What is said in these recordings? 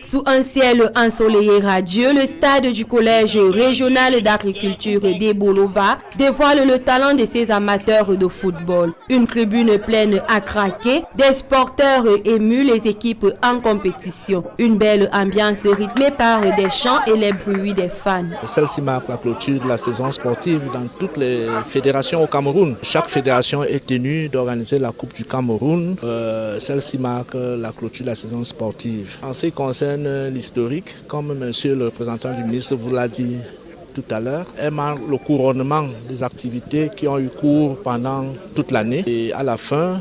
Sous un ciel ensoleillé radieux, le stade du collège régional d'agriculture d'Ebolova dévoile le talent de ses amateurs de football. Une tribune pleine à craquer, des sporteurs émus, les équipes en compétition. Une belle ambiance rythmée par des chants et les bruits des fans. Celle-ci marque la clôture de la saison sportive dans toutes les fédérations au Cameroun. Chaque fédération est tenue d'organiser la Coupe du Cameroun. Celle-ci marque la clôture de la saison sportive. En ce qui concerne l'historique, comme monsieur le représentant du ministre vous l'a dit tout à l'heure, elle marque le couronnement des activités qui ont eu cours pendant toute l'année. Et à la fin,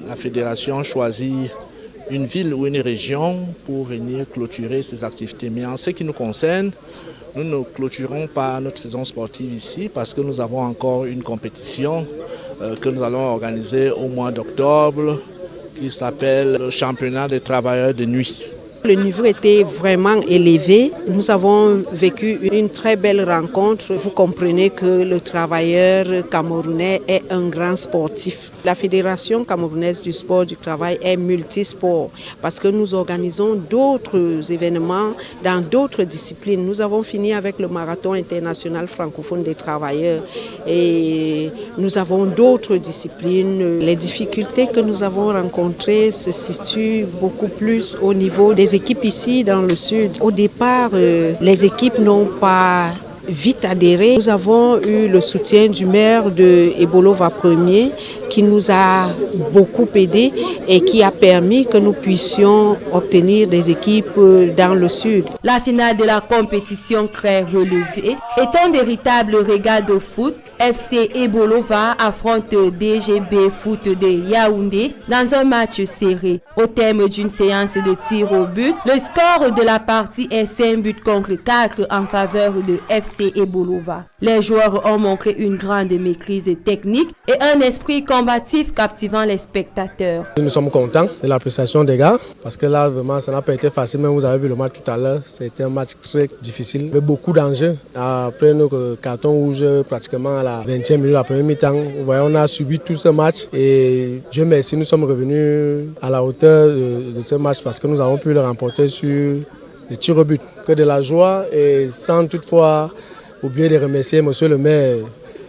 la fédération choisit une ville ou une région pour venir clôturer ces activités. Mais en ce qui nous concerne, nous ne clôturons pas notre saison sportive ici parce que nous avons encore une compétition que nous allons organiser au mois d'octobre qui s'appelle le championnat des travailleurs de nuit. Le niveau était vraiment élevé. Nous avons vécu une très belle rencontre. Vous comprenez que le travailleur camerounais est un grand sportif. La Fédération camerounaise du sport du travail est multisport parce que nous organisons d'autres événements dans d'autres disciplines. Nous avons fini avec le marathon international francophone des travailleurs et nous avons d'autres disciplines. Les difficultés que nous avons rencontrées se situent beaucoup plus au niveau des équipes ici dans le sud. Au départ, les équipes n'ont pas vite adhéré. Nous avons eu le soutien du maire de Ebolova 1er qui nous a beaucoup aidés et qui a permis que nous puissions obtenir des équipes dans le sud. La finale de la compétition très relevée est un véritable régal de foot. FC Ebolova affronte DGB Foot de Yaoundé dans un match serré. Au terme d'une séance de tir au but, le score de la partie est 5 buts contre 4 en faveur de FC Ebolova. Les joueurs ont montré une grande maîtrise technique et un esprit combatif captivant les spectateurs. Nous sommes contents de la prestation des gars parce que là vraiment ça n'a pas été facile. Même vous avez vu le match tout à l'heure, c'était un match très difficile avec beaucoup d'enjeux. Après nos cartons rouges pratiquement à la 20e minute, la première mi-temps, vous voyez, on a subi tout ce match et Dieu merci, nous sommes revenus à la hauteur de ce match parce que nous avons pu le remporter sur les tirs au but. Que de la joie et sans toutefois oublier de remercier monsieur le maire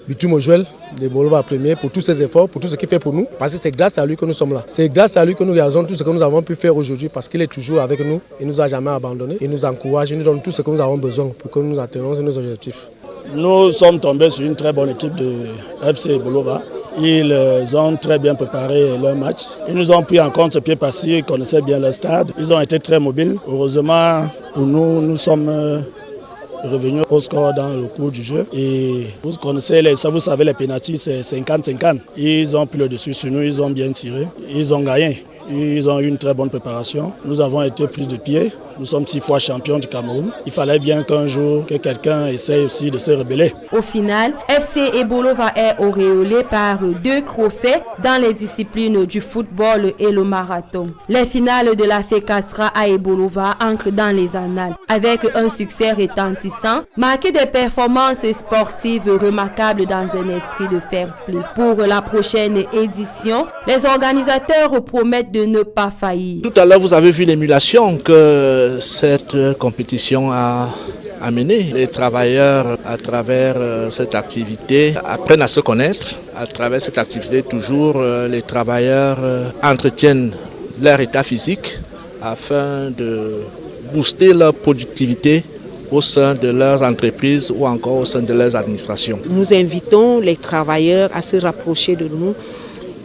Bitum Joël de Ebolova 1er pour tous ses efforts, pour tout ce qu'il fait pour nous. Parce que c'est grâce à lui que nous sommes là. C'est grâce à lui que nous réalisons tout ce que nous avons pu faire aujourd'hui parce qu'il est toujours avec nous. Il ne nous a jamais abandonnés. Il nous encourage, il nous donne tout ce que nous avons besoin pour que nous atteignions nos objectifs. Nous sommes tombés sur une très bonne équipe de FC Ebolova. Ils ont très bien préparé leur match. Ils nous ont pris en compte pied par pied, ils connaissaient bien le stade. Ils ont été très mobiles. Heureusement pour nous, nous sommes revenus au score dans le cours du jeu. Et vous connaissez, vous savez, les pénaltys, c'est 50-50. Ils ont pris le dessus sur nous, ils ont bien tiré, ils ont gagné. Ils ont eu une très bonne préparation. Nous avons été pris de pied. Nous sommes 6 fois champions du Cameroun. Il fallait bien qu'un jour, que quelqu'un essaye aussi de se rebeller. Au final, FC Ebolova est auréolé par 2 trophées dans les disciplines du football et le marathon. Les finales de la FECASRA à Ebolova entrent dans les annales avec un succès retentissant, marqué des performances sportives remarquables dans un esprit de fair play. Pour la prochaine édition, les organisateurs promettent de ne pas faillir. Tout à l'heure, vous avez vu l'émulation que cette compétition a amené. Les travailleurs, à travers cette activité, apprennent à se connaître. À travers cette activité, toujours, les travailleurs entretiennent leur état physique afin de booster leur productivité au sein de leurs entreprises ou encore au sein de leurs administrations. Nous invitons les travailleurs à se rapprocher de nous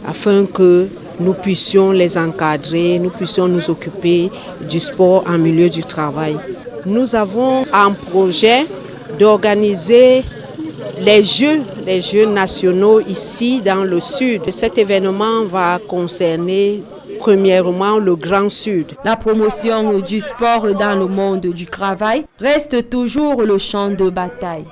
afin que nous puissions les encadrer, nous puissions nous occuper du sport en milieu du travail. Nous avons un projet d'organiser les Jeux nationaux ici dans le sud. Cet événement va concerner premièrement le Grand Sud. La promotion du sport dans le monde du travail reste toujours le champ de bataille.